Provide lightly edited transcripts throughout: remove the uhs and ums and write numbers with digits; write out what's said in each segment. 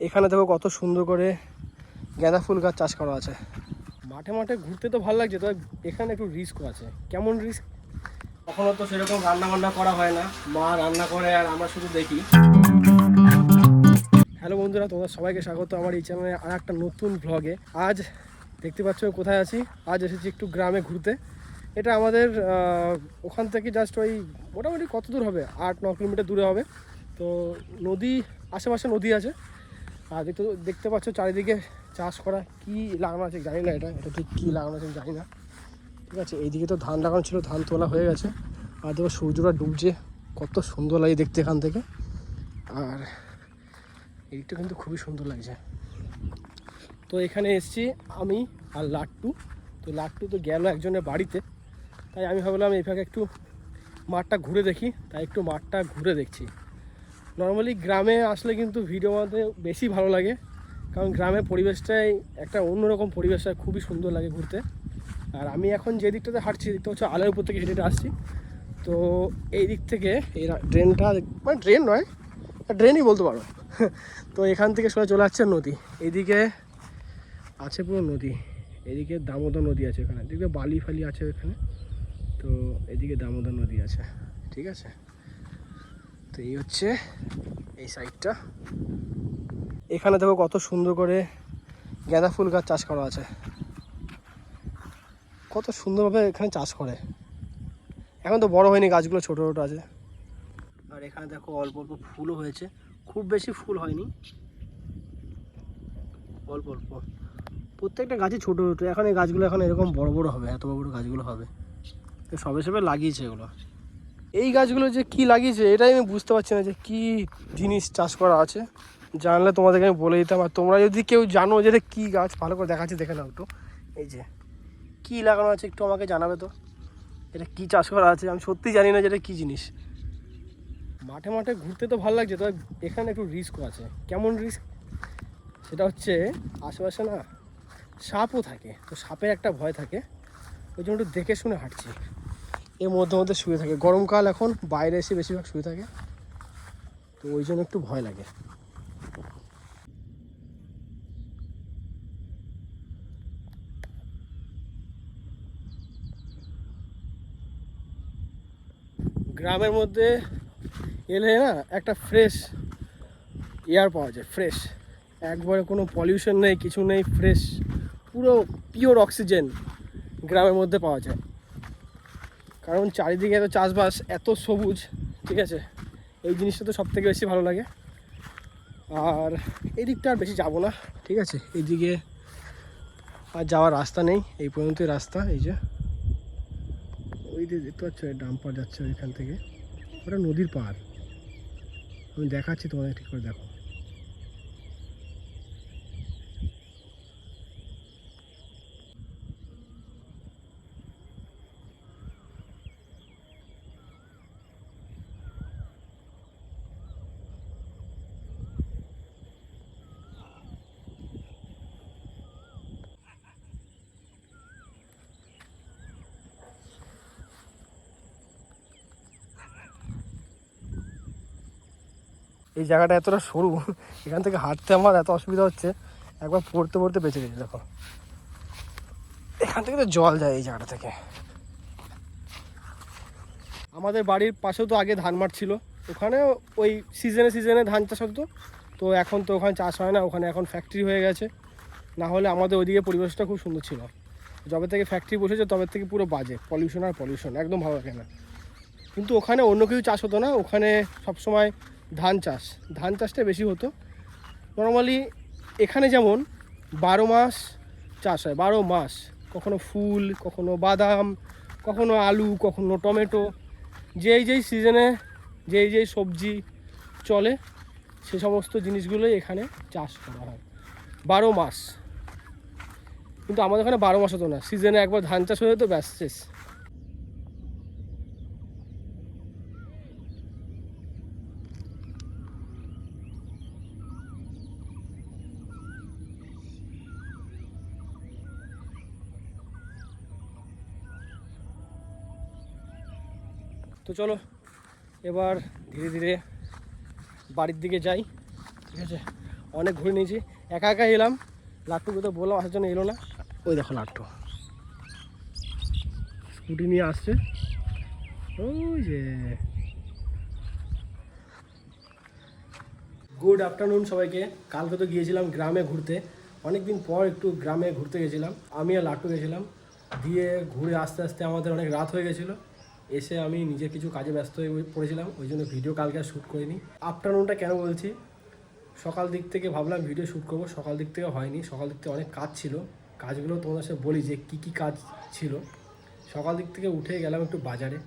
এখানে দেখো কত সুন্দর করে গাঁদা ফুল গাছ চাষ করা আছে। মাঠে মাঠে ঘুরতে তো ভালো লাগছে, তবে এখানে একটু রিস্কও আছে। কেমন রিস্ক? কখনো তো সেরকম রান্না বান্না করা হয় না, মা রান্না করে আর আমরা শুধু দেখি। হ্যালো বন্ধুরা, তোমাদের সবাইকে স্বাগত আমার এই চ্যানেলে আর একটা নতুন ব্লগে। আজ দেখতে পাচ্ছ কোথায় আছি। আজ এসেছি একটু গ্রামে ঘুরতে। এটা আমাদের ওখান থেকে জাস্ট ওই মোটামুটি কত দূর হবে, 8-9 কিলোমিটার দূরে হবে। তো নদী, আশেপাশে নদী আছে। আর দেখতে পাচ্ছ চারিদিকে চাষ করা, কি লাগানো আছে জানি না, এটা ঠিক কী লাগানো আছে জানি না। ঠিক আছে, এইদিকে তো ধান লাগানো ছিল, ধান তোলা হয়ে গেছে। আর দেখো সূর্যটা ডুবছে, কত সুন্দর লাগে দেখতে এখান থেকে। আর এইটা কিন্তু খুবই সুন্দর লাগছে। তো এখানে এসেছি আমি আর লাট্টু। তো লাট্টু তো গেল একজনের বাড়িতে, তাই আমি ভাবলাম এই ফাঁকে একটু মাঠটা ঘুরে দেখি, তাই একটু মাঠটা ঘুরে দেখছি। নর্মালি গ্রামে আসলে কিন্তু ভিডিও বানাতে বেশি ভালো লাগে, কারণ গ্রামের পরিবেশটাই একটা অন্যরকম পরিবেশটা, খুবই সুন্দর লাগে ঘুরতে। আর আমি এখন যে দিকটাতে হাঁটছি, দিকটা হচ্ছে আলের উপর থেকে হেঁটে আসছি। তো এই দিক থেকে এই ড্রেনটা, মানে ড্রেন নয়, ড্রেনই বলতে পারো। তো এখান থেকে সোজা চলে আসছে নদী, এইদিকে আছে পুরো নদী। এদিকে দামোদর নদী আছে, এখানে এদিকে বালি ফালি আছে এখানে। তো এদিকে দামোদর নদী আছে, ঠিক আছে। তো এই হচ্ছে এই সাইডটা। এখানে দেখো কত সুন্দর করে গাঁদা ফুল গাছ চাষ করা আছে, কত সুন্দরভাবে এখানে চাষ করে। এখন তো বড় হয়নি, গাছগুলো ছোট ছোট আছে। আর এখানে দেখো অল্প অল্প ফুলও হয়েছে, খুব বেশি ফুল হয়নি, অল্প অল্প। প্রত্যেকটা গাছই ছোটো ছোটো, এখন এই গাছগুলো এখন এরকম বড় বড় হবে, এত বড় বড় গাছগুলো হবে। তো সবে সবে লাগিয়েছে এগুলো। এই গাছগুলো যে কি লাগিয়েছে এটাই আমি বুঝতে পারছি না, যে কি জিনিস চাষ করা আছে। জানলে তোমাদেরকে আমি বলে দিতাম। আর তোমরা যদি কেউ জানো যে এটা কী গাছ, ভালো করে দেখাচ্ছি, দেখে নাও একটু। এই যে কী লাগানো আছে একটু আমাকে জানাবে তো, এটা কি চাষ করা আছে। আমি সত্যি জানি না যে এটা কী জিনিস। মাঠে মাঠে ঘুরতে তো ভালো লাগছে, তবে এখানে একটু রিস্কও আছে। কেমন রিস্ক? সেটা হচ্ছে আশেপাশে না সাপও থাকে, তো সাপের একটা ভয় থাকে, ওই জন্য একটু দেখে শুনে হাঁটছি। এর মধ্যে মধ্যে শুয়ে থাকে, গরমকাল এখন, বাইরে এসে বেশিরভাগ শুয়ে থাকে, তো ওই জন্য একটু ভয় লাগে। গ্রামের মধ্যে এলে না একটা ফ্রেশ এয়ার পাওয়া যায়, ফ্রেশ, একবারে কোনো পলিউশন নেই, কিছু নেই, ফ্রেশ পুরো পিওর অক্সিজেন গ্রামের মধ্যে পাওয়া যায়। কারণ চারিদিকে এত চাষবাস, এত সবুজ, ঠিক আছে, এই জিনিসটা তো সবথেকে বেশি ভালো লাগে। আর এই দিকটা আর বেশি যাবো না, ঠিক আছে, এইদিকে আর যাওয়ার রাস্তা নেই, এই পর্যন্তই রাস্তা। এই যে ওই দিকে দেখতে পাচ্ছ ডাম্পার যাচ্ছে ওইখান থেকে, ওটা নদীর পাড়। আমি দেখাচ্ছি তোমাদের, ঠিক করে দেখো। এই জায়গাটা এতটা সরু, এখান থেকে হাঁটতে আমার এত অসুবিধা হচ্ছে, একবার পড়তে পড়তে বেঁচে গেছি। দেখো এখান থেকে তো জল যায় এই জায়গাটা থেকে। আমাদের বাড়ির পাশেও তো আগে ধান মাঠ ছিল, ওখানে ওই সিজনে সিজনে ধান চাষ হতো। তো এখন তো ওখানে চাষ হয় না, ওখানে এখন ফ্যাক্টরি হয়ে গেছে। না হলে আমাদের ওইদিকে পরিবেশটা খুব সুন্দর ছিল। যবে থেকে ফ্যাক্টরি বসেছে তবে থেকে পুরো বাজে, পলিউশন আর পলিউশন, একদম ভালো লাগে না। কিন্তু ওখানে অন্য কিছু চাষ হতো না, ওখানে সবসময় ধান চাষটা বেশি হতো নর্মালি। এখানে যেমন 12 মাস চাষ হয়, 12 মাস, কখনো ফুল, কখনো বাদাম, কখনো আলু, কখনো টমেটো, যেই সিজনে যেই সবজি চলে সে সমস্ত জিনিসগুলোই এখানে চাষ করা হয় 12 মাস। কিন্তু আমাদের এখানে 12 মাস হতো না, সিজনে একবার ধান চাষ হয়ে যেত, ব্যাস শেষ। তো চলো এবার ধীরে ধীরে বাড়ির দিকে যাই, ঠিক আছে। অনেক ঘুরে নিয়েছি, একা একা এলাম। লাট্টুকে তো বললাম আসার জন্য, এলো না। ওই দেখো লাট্টু স্কুটি নিয়ে আসছে, ওই যে। গুড আফটারনুন সবাইকে। কালকে তো গিয়েছিলাম গ্রামে ঘুরতে, অনেক দিন পর একটু গ্রামে ঘুরতে গেছিলাম। আমি আর লাট্টু গেছিলাম, দিয়ে ঘুরে আস্তে আস্তে আমাদের অনেক রাত হয়ে গেছিলো। এসে আমি নিজে কিছু কাজে ব্যস্ত হয়ে পড়েছিলাম, ওই জন্য ভিডিও কালকে আর শ্যুট করিনি। আফটারনুনটা কেন বলছি, সকাল দিক থেকে ভাবলাম ভিডিও শ্যুট করবো, সকাল দিক থেকে হয়নি। সকাল দিক থেকে অনেক কাজ ছিল, কাজগুলো তোমাদের সাথে বলি যে কী কী কাজ ছিল। সকাল দিক থেকে উঠে গেলাম একটু বাজারে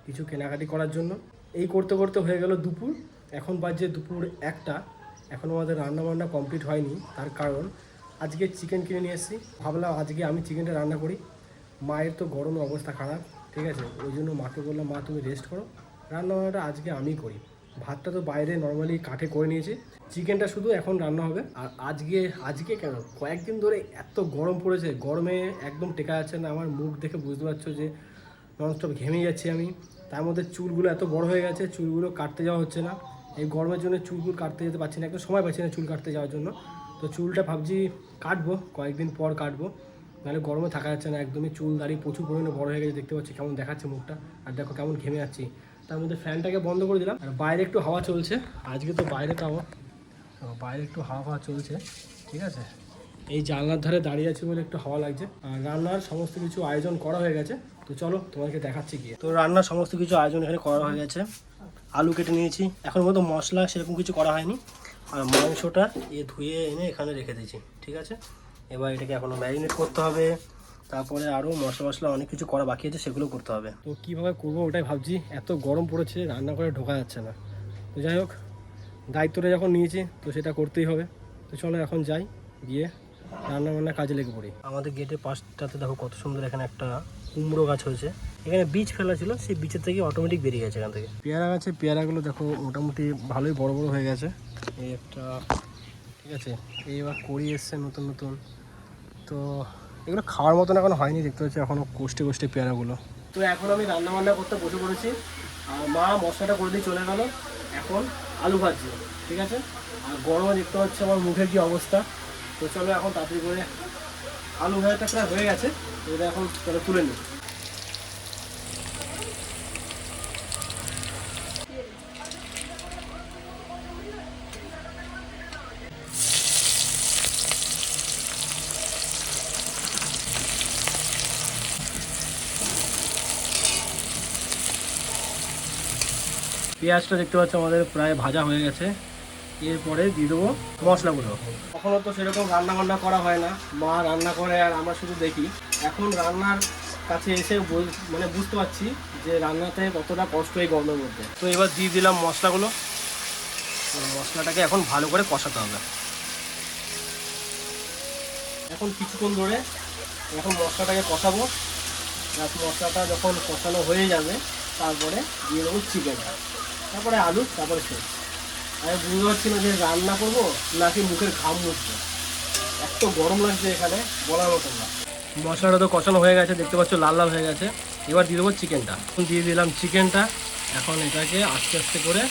কিছু কেনাকাটি করার জন্য। এই করতে করতে হয়ে গেল দুপুর। এখন বাজে দুপুর 1টা, এখনও আমাদের রান্নাবান্না কমপ্লিট হয়নি। তার কারণ আজকে চিকেন কিনে নিয়ে এসেছি, ভাবলাম আজকে আমি চিকেনটা রান্না করি। মায়ের তো গরমের অবস্থা খারাপ, ঠিক আছে, ওই জন্য মাকে বললাম মা তুমি রেস্ট করো, রান্নাবান্নাটা আজকে আমি করি। ভাতটা তো বাইরে নর্মালি কাঠে করে নিয়েছি, চিকেনটা শুধু এখন রান্না হবে। আর আজকে কেন কয়েকদিন ধরে এত গরম পড়েছে, গরমে একদম টেকা যাচ্ছে না। আমার মুখ দেখে বুঝতে পারছো যে ননস্টপ ঘেমে যাচ্ছি আমি। তার মধ্যে চুলগুলো এত বড় হয়ে গেছে, চুলগুলো কাটতে যাওয়া হচ্ছে না। এই গরমের জন্য চুলগুলো কাটতে যেতে পারছি না, একটু সময় পাচ্ছি না চুল কাটতে যাওয়ার জন্য। তো চুলটা ভাবছি কাটবো, কয়েকদিন পর কাটবো, নাহলে গরমে থাকা যাচ্ছে না। একদমই চুল দাড়ি প্রচুর পরিমাণে বড় হয়ে গেছে, দেখতে পাচ্ছি কেমন দেখাচ্ছে মুখটা। আর দেখো কেমন ঘেমে যাচ্ছি। তার মধ্যে ফ্যানটাকে বন্ধ করে দিলাম, আর বাইরে একটু হাওয়া চলছে। আজকে তো বাইরে তাও বাইরে একটু হাওয়া চলছে, ঠিক আছে। এই জানলার ধারে দাঁড়িয়ে আছি বলে একটু হাওয়া লাগছে। আর রান্নার সমস্ত কিছু আয়োজন করা হয়ে গেছে, তো চলো তোমাকে দেখাচ্ছি গিয়ে। তো রান্নার সমস্ত কিছু আয়োজন এখানে করা হয়ে গেছে। আলু কেটে নিয়েছি, এখন মতো মশলা সেরকম কিছু করা হয়নি। আর মাংসটা ধুয়ে এনে এখানে রেখে দিয়েছি, ঠিক আছে। এবার এটাকে এখনও ম্যারিনেট করতে হবে, তারপরে আরও মশলা অনেক কিছু করা বাকি আছে, সেগুলো করতে হবে। তো কীভাবে করবো ওটাই ভাবছি, এত গরম পড়েছে রান্না করে ঢোকা যাচ্ছে না। তো যাই হোক, দায়িত্বটা যখন নিয়েছি তো সেটা করতেই হবে। তো চলো এখন যাই, গিয়ে রান্নাবান্না কাজে লেগে পড়ি। আমাদের গেটের পাশটাতে দেখো কত সুন্দর এখানে একটা কুমড়ো গাছ হয়েছে। এখানে বীজ ফেলা ছিল, সেই বীজের থেকে অটোমেটিক বেরিয়ে গেছে এখান থেকে। পেয়ারা গাছে পেয়ারাগুলো দেখো মোটামুটি ভালোই বড় বড় হয়ে গেছে। এই একটা, ঠিক আছে, এইবার করি এসছে নতুন নতুন। তো এগুলো খাওয়ার মতন এখন হয়নি, দেখতে পাচ্ছি এখনও কোষ্ঠে পেয়ারাগুলো। তো এখন আমি রান্নাবান্না করতে বসে পড়েছি, আর মা মশলাটা করে দিয়ে চলে গেল। এখন আলু ভাজছি, ঠিক আছে। আর গরমে দেখতে পাচ্ছি আমার মুখের কী অবস্থা। তো চলো এখন তাড়াতাড়ি করে, আলু ভাজাটা প্রায় হয়ে গেছে, এটা এখন চলো তুলে নিই। পেঁয়াজটা দেখতে পাচ্ছ আমাদের প্রায় ভাজা হয়ে গেছে। এরপরে দিয়ে দেবো মশলাগুলো। কখনো তো সেরকম রান্না করা হয় না, মা রান্না করে আর আমরা শুধু দেখি। এখন রান্নার কাছে এসে মানে বুঝতে পারছি যে রান্নাতে কতটা কষ্ট এই গরমের মধ্যে। তো এবার দিয়ে দিলাম মশলাগুলো, মশলাটাকে এখন ভালো করে কষাতে হবে। এখন কিছুক্ষণ ধরে এখন মশলাটাকে কষাবো। মশলাটা যখন কষানো হয়ে যাবে তারপরে দিয়ে দেবো চিকেনটা, তারপরে আলু, তারপরে শেষ। আমি বুঝতে পারছি না যে রান্না করবো নাকি মুখের ঘাম মুছবো, এত গরম লাগছে এখানে বলার মতো না। মশলাটা তো কষানো হয়ে গেছে, দেখতে পাচ্ছ লাল লাল হয়ে গেছে। এবার দিয়ে দেবো চিকেনটা, দিয়ে দিলাম চিকেনটা। এখন এটাকে আস্তে আস্তে করে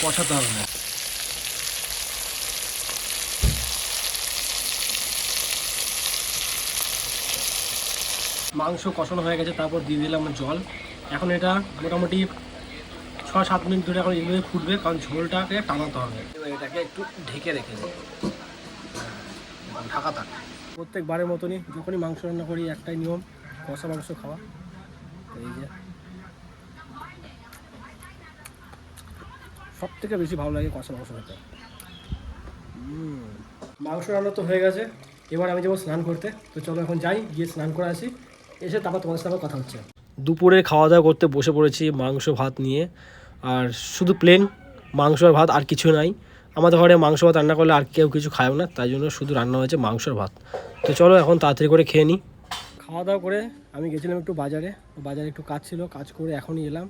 কষাতে হবে। মাংস কষানো হয়ে গেছে, তারপর দিয়ে দিলাম জল। এখন এটা মোটামুটি 6-7 মিনিট ধরে এখন এইভাবে ফুটবে, কারণ ঝোলটাকে টানাতে হবে। এবার এটাকে একটু ঢেকে রেখে দেবো, ঢাকা থাক। প্রত্যেকবারের মতনই যখনই মাংস রান্না করি একটাই নিয়ম, কষা মাংস খাওয়া। এই যে সব থেকে বেশি ভালো লাগে কষা মাংস খেতে। মাংস রান্না তো হয়ে গেছে, এবার আমি যাবো স্নান করতে। তো চলো এখন যাই, গিয়ে স্নান করে আসি, এসে তারপর তোমাদের সাথে কথা হচ্ছে। দুপুরে খাওয়া দাওয়া করতে বসে পড়েছি মাংস ভাত নিয়ে, আর শুধু প্লেন মাংস আর ভাত, আর কিছু নাই। আমাদের ঘরে মাংস ভাত রান্না করলে আর কেউ কিছু খায় না, তাই জন্য শুধু রান্না হয়েছে মাংস আর ভাত। তো চলো এখন তাড়াতাড়ি করে খেয়ে নিই। খাওয়া দাওয়া করে আমি গেছিলাম একটু বাজারে একটু কাজ ছিল, কাজ করে এখনই এলাম।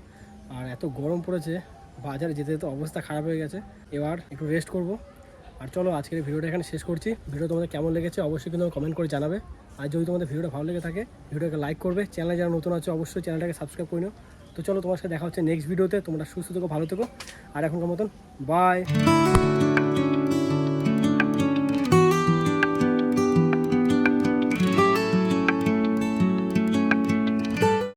আর এত গরম পড়েছে, বাজারে যেতে যেতে অবস্থা খারাপ হয়ে গেছে। এবার একটু রেস্ট করব। আর চলো আজকের ভিডিওটা এখানে শেষ করছি। ভিডিও তোমাদের কেমন লেগেছে অবশ্যই কিন্তু কমেন্ট করে জানাবে। আর যদি তোমাদের ভিডিওটা ভালো লেগে থাকে ভিডিওটাকে লাইক করবে, চ্যানেলে যারা নতুন আছে অবশ্যই চ্যানেলটাকে সাবস্ক্রাইব করে নিও। তো চলো তোমার সাথে দেখা হচ্ছে নেক্সট ভিডিওতে। তোমরা সুস্থ থেকো, ভালো থেকো, আর এখনকার মতন বাই।